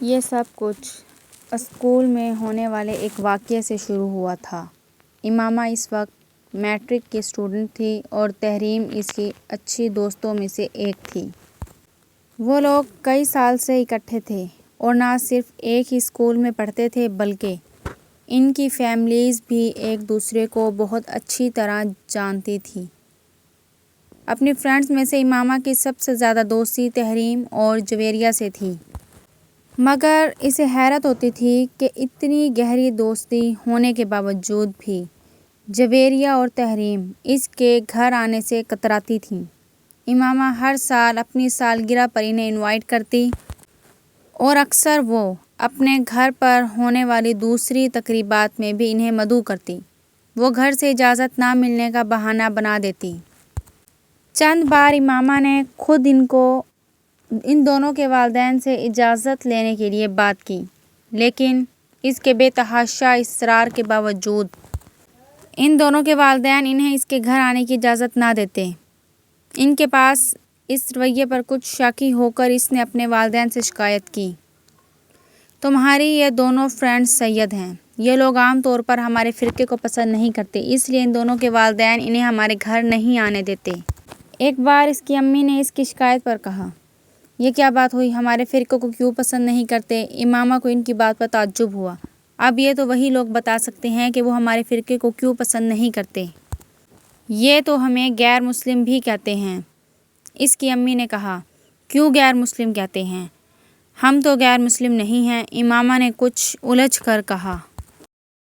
یہ سب کچھ اسکول میں ہونے والے ایک واقعے سے شروع ہوا تھا۔ امامہ اس وقت میٹرک کی اسٹوڈنٹ تھی اور تحریم اس کی اچھی دوستوں میں سے ایک تھی۔ وہ لوگ کئی سال سے اکٹھے تھے اور نہ صرف ایک ہی اسکول میں پڑھتے تھے بلکہ ان کی فیملیز بھی ایک دوسرے کو بہت اچھی طرح جانتی تھیں۔ اپنی فرینڈز میں سے امامہ کی سب سے زیادہ دوستی تحریم اور جویریہ سے تھی، مگر اسے حیرت ہوتی تھی کہ اتنی گہری دوستی ہونے کے باوجود بھی جویریہ اور تحریم اس کے گھر آنے سے کتراتی تھیں۔ امامہ ہر سال اپنی سالگرہ پر انہیں انوائٹ کرتی اور اکثر وہ اپنے گھر پر ہونے والی دوسری تقریبات میں بھی انہیں مدعو کرتی۔ وہ گھر سے اجازت نہ ملنے کا بہانہ بنا دیتی۔ چند بار امامہ نے خود ان دونوں کے والدین سے اجازت لینے کے لیے بات کی، لیکن اس کے بے تحاشا اصرار کے باوجود ان دونوں کے والدین انہیں اس کے گھر آنے کی اجازت نہ دیتے۔ ان کے پاس اس رویے پر کچھ شاکی ہو کر اس نے اپنے والدین سے شکایت کی، تمہاری یہ دونوں فرینڈز سید ہیں، یہ لوگ عام طور پر ہمارے فرقے کو پسند نہیں کرتے، اس لیے ان دونوں کے والدین انہیں ہمارے گھر نہیں آنے دیتے۔ ایک بار اس کی امی نے اس کی شکایت پر کہا، یہ کیا بات ہوئی، ہمارے فرقے کو کیوں پسند نہیں کرتے؟ امامہ کو ان کی بات پر تعجب ہوا۔ اب یہ تو وہی لوگ بتا سکتے ہیں کہ وہ ہمارے فرقے کو کیوں پسند نہیں کرتے۔ یہ تو ہمیں غیر مسلم بھی کہتے ہیں۔ اس کی امی نے کہا، کیوں غیر مسلم کہتے ہیں؟ ہم تو غیر مسلم نہیں ہیں، امامہ نے کچھ الجھ کر کہا۔